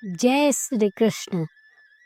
जय श्री कृष्ण।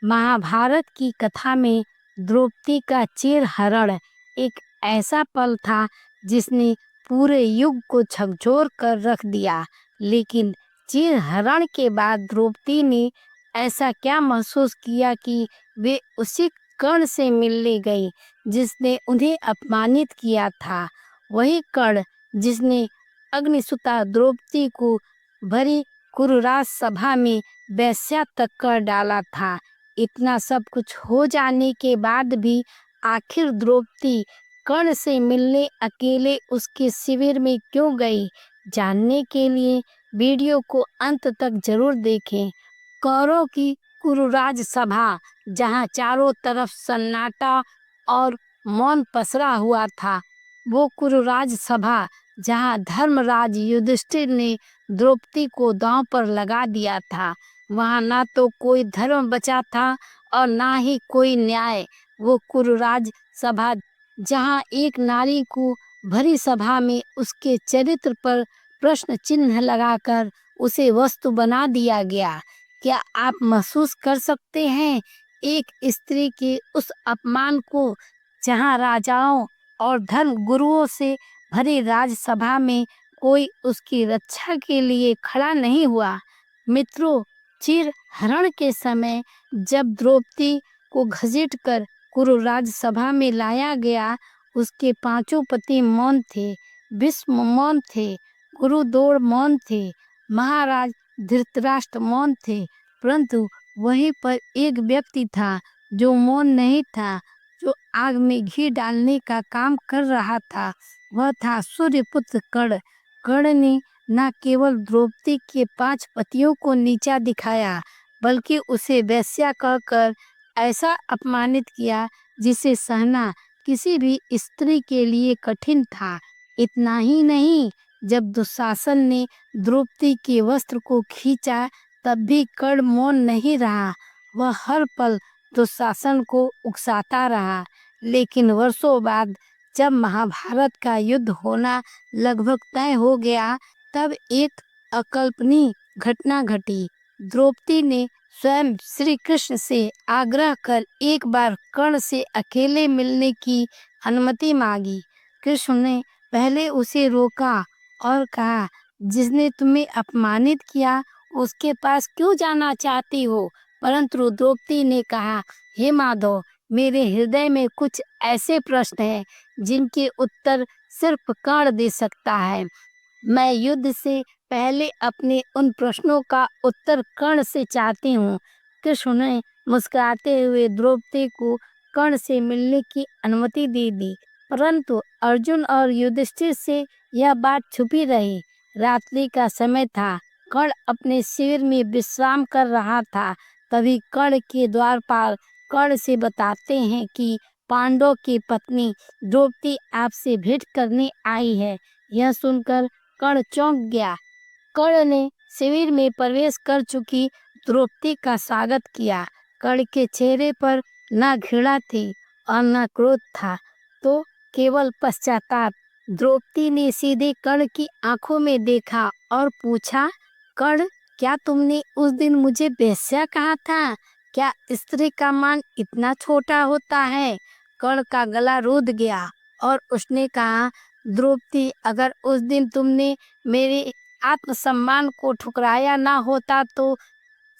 महाभारत की कथा में द्रौपदी का चीरहरण एक ऐसा पल था जिसने पूरे युग को झकझोर कर रख दिया। लेकिन चीरहरण के बाद द्रौपदी ने ऐसा क्या महसूस किया कि वे उसी कर्ण से मिलने गई जिसने उन्हें अपमानित किया था। वही कर्ण जिसने अग्निसुता द्रौपदी को भरी कुरुराज सभा में वेश्या तक कर डाला था। इतना सब कुछ हो जाने के बाद भी आखिर द्रौपदी कर्ण से मिलने अकेले उसके शिविर में क्यों गई? जानने के लिए वीडियो को अंत तक जरूर देखें। कौरव की कुरुराज सभा, जहां चारों तरफ सन्नाटा और मौन पसरा हुआ था, वो कुरुराज सभा जहां धर्मराज युधिष्ठिर ने द्रौपदी को दांव पर लगा दिया था, वहां ना तो कोई धर्म बचा था और ना ही कोई न्याय। वो कुरुराज सभा जहां एक नारी को भरी सभा में उसके चरित्र पर प्रश्न चिन्ह लगाकर उसे वस्तु बना दिया गया। क्या आप महसूस कर सकते हैं एक स्त्री के उस अपमान को, जहां राजाओं और धर्म गुरुओं से भरी राजसभा में कोई उसकी रक्षा के लिए खड़ा नहीं हुआ? मित्रों, चीरहरण के समय जब द्रौपदी को घसीटकर कुरुराज सभा में लाया गया, उसके पांचों पति मौन थे, भीष्म मौन थे, गुरुद्रोण मौन थे, महाराज धृतराष्ट्र मौन थे। परंतु वहीं पर एक व्यक्ति था जो मौन नहीं था, जो आग में घी डालने का काम कर रहा था। वह था सूर्यपुत्र कर्ण। कर्ण ने न केवल द्रौपदी के 5 पतियों को नीचा दिखाया, बल्कि उसे वेश्या कहकर ऐसा अपमानित किया जिसे सहना किसी भी स्त्री के लिए कठिन था। इतना ही नहीं, जब दुशासन ने द्रौपदी के वस्त्र को खींचा, तब भी कर्ण मौन नहीं रहा। वह हर पल दुशासन को उकसाता रहा। लेकिन वर्षों बाद जब महाभारत का युद्ध होना लगभग तय हो गया, तब एक अकल्पनीय घटना घटी। द्रौपदी ने स्वयं श्री कृष्ण से आग्रह कर एक बार कर्ण से अकेले मिलने की अनुमति मांगी। कृष्ण ने पहले उसे रोका और कहा, जिसने तुम्हें अपमानित किया उसके पास क्यों जाना चाहती हो? परंतु द्रौपदी ने कहा, हे माधव, मेरे हृदय में कुछ ऐसे प्रश्न हैं जिनके उत्तर सिर्फ कर्ण दे सकता है। मैं युद्ध से पहले अपने उन प्रश्नों का उत्तर कर्ण से चाहती हूँ। कृष्ण ने मुस्कुराते हुए द्रौपदी को कर्ण से मिलने की अनुमति दे दी। परंतु अर्जुन और युधिष्ठिर से यह बात छुपी रही। रात्रि का समय था। कर्ण अपने शिविर में विश्राम कर रहा था। तभी कर्ण के द्वारपाल कर्ण से बताते हैं कि पांडव की पत्नी द्रौपदी आपसे भेंट करने आई है। यह सुनकर कर्ण चौंक गया। कर्ण ने शिविर में प्रवेश कर चुकी द्रौपदी का स्वागत किया। कर्ण के चेहरे पर न घृणा थी और न क्रोध था, तो केवल पश्चाताप। द्रौपदी ने सीधे कर्ण की आंखों में देखा और पूछा, कर्ण, क्या तुमने उस दिन मुझे वेश्या कहा था? क्या स्त्री का मान इतना छोटा होता है? कर्ण का गला रूंध गया और उसने कहा, द्रौपदी, अगर उस दिन तुमने मेरे आत्मसम्मान को ठुकराया ना होता तो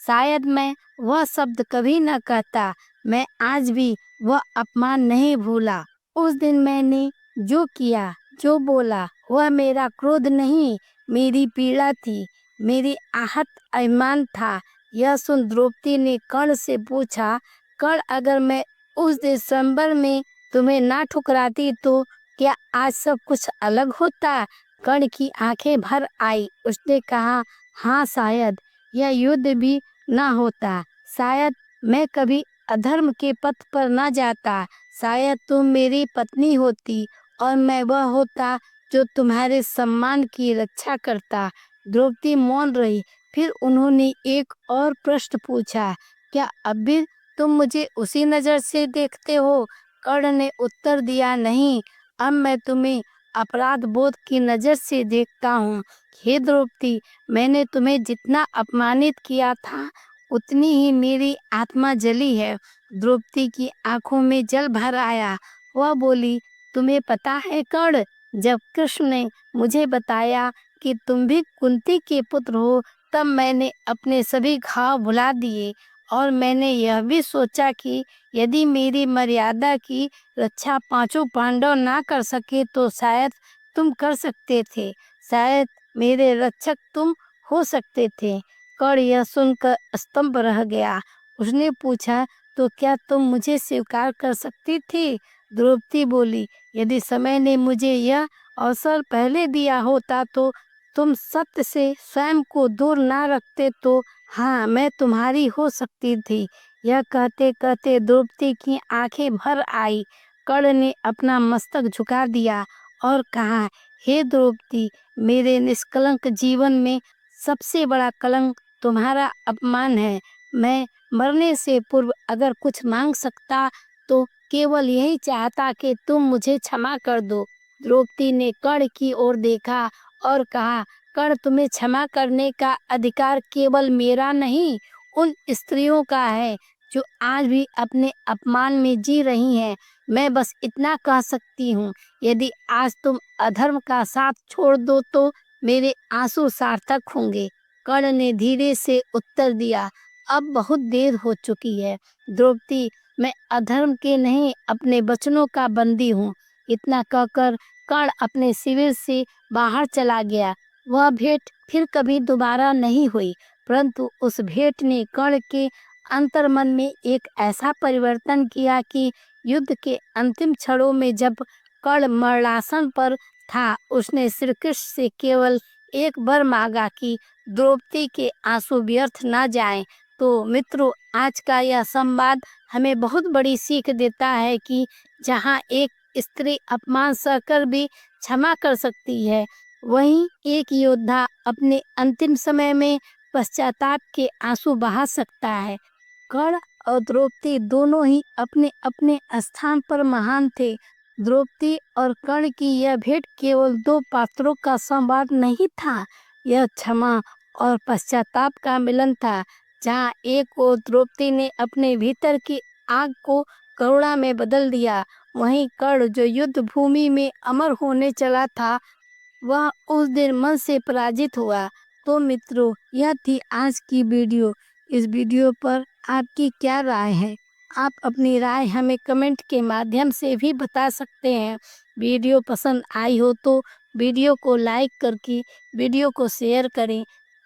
शायद मैं वह शब्द कभी न कहता। मैं आज भी वह अपमान नहीं भूला। उस दिन मैंने जो किया, जो बोला, वह मेरा क्रोध नहीं, मेरी पीड़ा थी, मेरी आहत अभिमान था। यह सुन द्रौपदी ने कर्ण से पूछा, कर्ण, अगर मैं उस दिसंबर में तुम्हें ना ठुकराती तो क्या आज सब कुछ अलग होता? कर्ण की आंखें भर आई। उसने कहा, हाँ, शायद यह युद्ध भी ना होता, शायद मैं कभी अधर्म के पथ पर न जाता, शायद तुम मेरी पत्नी होती और मैं वह होता जो तुम्हारे सम्मान की रक्षा करता। द्रौपदी मौन रही। फिर उन्होंने एक और प्रश्न पूछा, क्या अब भी तुम मुझे उसी नजर से देखते हो? कर्ण ने उत्तर दिया, नहीं, अब मैं तुम्हें अपराध बोध की नजर से देखता हूँ। हे द्रौपदी, मैंने तुम्हें जितना अपमानित किया था उतनी ही मेरी आत्मा जली है। द्रौपदी की आंखों में जल भर आया। वह बोली, तुम्हें पता है कर्ण, जब कृष्ण ने मुझे बताया कि तुम भी कुंती के पुत्र हो, तब मैंने अपने सभी घाव भुला दिए और मैंने यह भी सोचा कि यदि मेरी मर्यादा की रक्षा पांचों पांडव ना कर सके तो शायद तुम कर सकते थे, शायद मेरे रक्षक तुम हो सकते थे। कर्ण यह सुनकर स्तंभ रह गया। उसने पूछा, तो क्या तुम मुझे स्वीकार कर सकती थी? द्रौपदी बोली, यदि समय ने मुझे यह अवसर पहले दिया होता तो तुम सत्य से स्वयं को दूर ना रखते तो हाँ, मैं तुम्हारी हो सकती थी। यह कहते कहते द्रौपदी की आंखें भर आई। कर्ण ने अपना मस्तक झुका दिया और कहा, हे द्रौपदी, मेरे निष्कलंक जीवन में सबसे बड़ा कलंक तुम्हारा अपमान है। मैं मरने से पूर्व अगर कुछ मांग सकता तो केवल यही चाहता कि तुम मुझे क्षमा कर दो। द्रौपदी ने कर्ण की ओर देखा और कहा, कर्ण, तुम्हें क्षमा करने का अधिकार केवल मेरा नहीं, उन स्त्रियों का है जो आज भी अपने अपमान में जी रही हैं। मैं बस इतना कह सकती हूँ, यदि आज तुम अधर्म का साथ छोड़ दो तो मेरे आंसू सार्थक होंगे। कर्ण ने धीरे से उत्तर दिया, अब बहुत देर हो चुकी है द्रौपदी, मैं अधर्म के नहीं अपने वचनों का बंदी हूँ। इतना कहकर कर्ण अपने शिविर से बाहर चला गया। वह भेंट फिर कभी दोबारा नहीं हुई, परंतु उस भेंट ने कर्ण के अंतर्मन में एक ऐसा परिवर्तन किया कि युद्ध के अंतिम क्षणों में जब कर्ण मरणासन पर था, उसने श्री कृष्ण से केवल एक वर मांगा कि द्रौपदी के आंसू व्यर्थ न जाएं। तो मित्रों, आज का यह संवाद हमें बहुत बड़ी सीख देता है कि जहाँ एक स्त्री अपमान सहकर भी क्षमा कर सकती है, वहीं एक योद्धा अपने अंतिम समय में पश्चाताप के आंसू बहा सकता है। कर्ण और द्रौपदी दोनों ही अपने अपने स्थान पर महान थे। द्रौपदी और कर्ण की यह भेंट केवल दो पात्रों का संवाद नहीं था, यह क्षमा और पश्चाताप का मिलन था। जहाँ एक ओर द्रौपदी ने अपने भीतर की आग को करुणा में बदल दिया, वहीं कर्ण जो युद्ध भूमि में अमर होने चला था, वह उस दिन मन से पराजित हुआ। तो मित्रों, यह थी आज की वीडियो। इस वीडियो पर आपकी क्या राय है? आप अपनी राय हमें कमेंट के माध्यम से भी बता सकते हैं। वीडियो पसंद आई हो तो वीडियो को लाइक करके वीडियो को शेयर करें।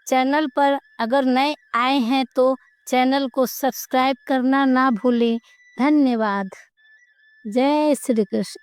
चैनल पर अगर नए आए हैं तो चैनल को सब्सक्राइब करना ना भूलें। धन्यवाद। जय श्री कृष्ण।